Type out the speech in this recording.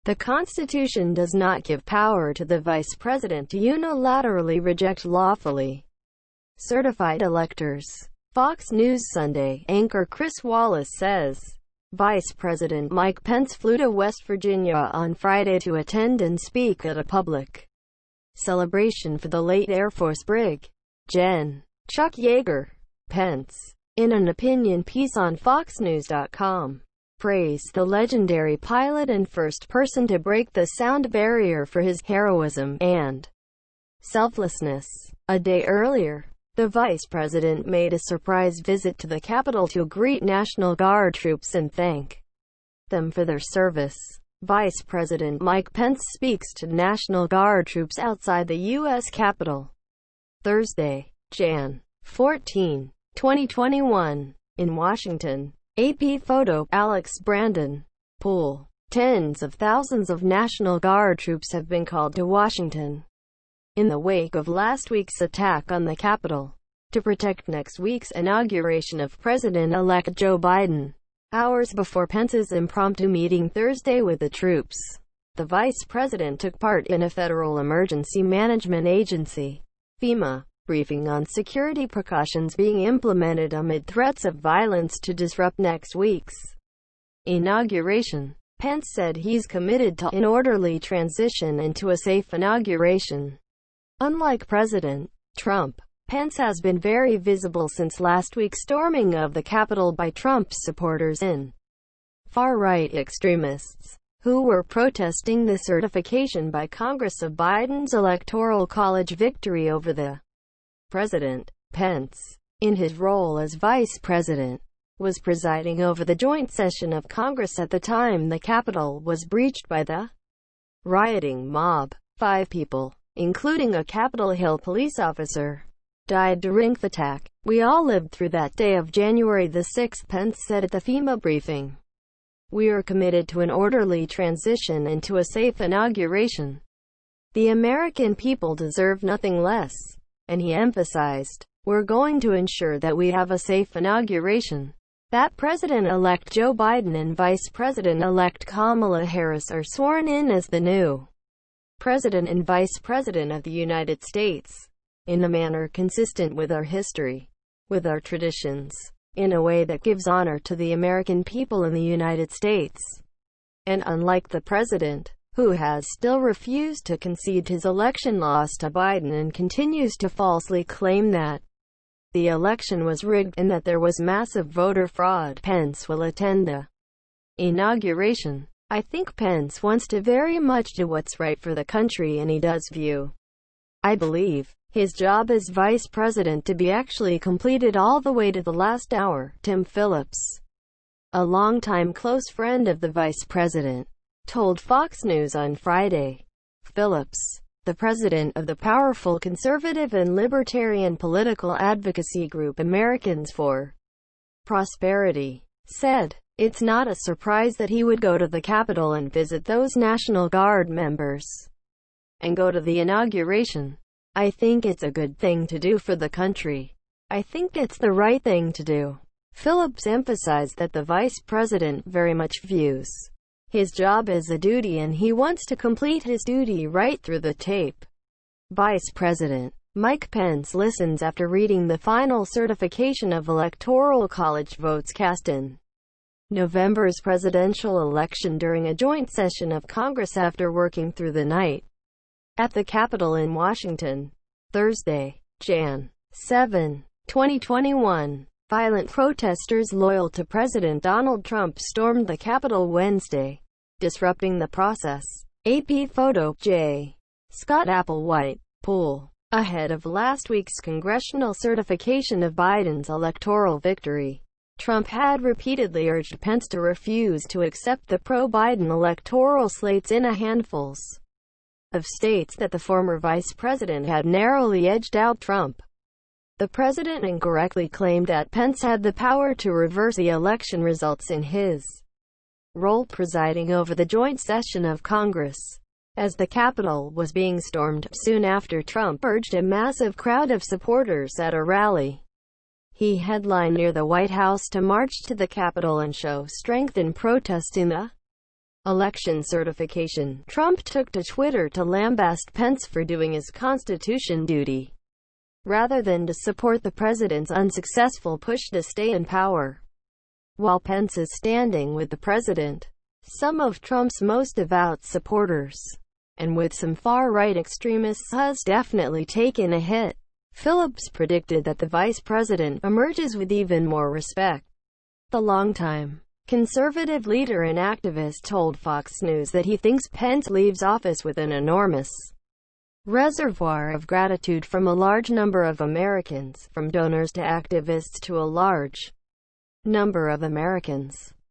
The Constitution does not give power to the Vice President to unilaterally reject lawfully certified electors. Fox News Sunday anchor Chris Wallace says Vice President Mike Pence flew to West Virginia on Friday to attend and speak at a public celebration for the late Air Force Brig. Gen. Chuck Yeager. Pence, in an opinion piece on FoxNews.com, praised the legendary pilot and first person to break the sound barrier for his heroism and selflessness. A day earlier, the vice president made a surprise visit to the Capitol to greet National Guard troops and thank them for their service. Vice President Mike Pence speaks to National Guard troops outside the U.S. Capitol Thursday, Jan. 14, 2021, in Washington. AP photo, Alex Brandon. Pool. Tens of thousands of National Guard troops have been called to Washington in the wake of last week's attack on the Capitol, to protect next week's inauguration of President-elect Joe Biden. Hours before Pence's impromptu meeting Thursday with the troops, the vice president took part in a federal emergency management agency, FEMA, briefing on security precautions being implemented amid threats of violence to disrupt next week's inauguration. Pence said he's committed to an orderly transition and to a safe inauguration. Unlike President Trump, Pence has been very visible since last week's storming of the Capitol by Trump supporters and far-right extremists, who were protesting the certification by Congress of Biden's Electoral College victory over the president. Pence, in his role as vice president, was presiding over the joint session of Congress at the time the Capitol was breached by the rioting mob. 5 people, including a Capitol Hill police officer, died during the attack. "We all lived through that day of January the 6th, Pence said at the FEMA briefing. "We are committed to an orderly transition and to a safe inauguration. The American people deserve nothing less." And he emphasized, "We're going to ensure that we have a safe inauguration, that President-elect Joe Biden and Vice President-elect Kamala Harris are sworn in as the new President and Vice President of the United States, in a manner consistent with our history, with our traditions, in a way that gives honor to the American people in the United States." And unlike the president, who has still refused to concede his election loss to Biden and continues to falsely claim that the election was rigged and that there was massive voter fraud, Pence will attend the inauguration. "I think Pence wants to very much do what's right for the country, and he does view, I believe, his job as vice president to be actually completed all the way to the last hour," Tim Phillips, a longtime close friend of the vice president, told Fox News on Friday. Phillips, the president of the powerful conservative and libertarian political advocacy group Americans for Prosperity, said, "It's not a surprise that he would go to the Capitol and visit those National Guard members and go to the inauguration. I think it's a good thing to do for the country. I think it's the right thing to do." Phillips emphasized that the vice president very much views his job as a duty and he wants to complete his duty right through the tape. Vice President Mike Pence listens after reading the final certification of Electoral College votes cast in November's presidential election during a joint session of Congress after working through the night at the Capitol in Washington. Thursday, Jan. 7, 2021. Violent protesters loyal to President Donald Trump stormed the Capitol Wednesday, disrupting the process. AP photo, J. Scott Applewhite. Pool. Ahead of last week's congressional certification of Biden's electoral victory, Trump had repeatedly urged Pence to refuse to accept the pro-Biden electoral slates in a handfuls of states that the former vice president had narrowly edged out Trump. The president incorrectly claimed that Pence had the power to reverse the election results in his role presiding over the joint session of Congress, as the Capitol was being stormed soon after Trump urged a massive crowd of supporters at a rally he headlined near the White House to march to the Capitol and show strength in protesting the election certification. Trump took to Twitter to lambast Pence for doing his Constitution duty, rather than to support the president's unsuccessful push to stay in power. While Pence is standing with the president, some of Trump's most devout supporters, and with some far-right extremists, has definitely taken a hit. Phillips predicted that the vice president emerges with even more respect. The longtime conservative leader and activist told Fox News that he thinks Pence leaves office with an enormous reservoir of gratitude from a large number of Americans, from donors to activists to a large number of Americans.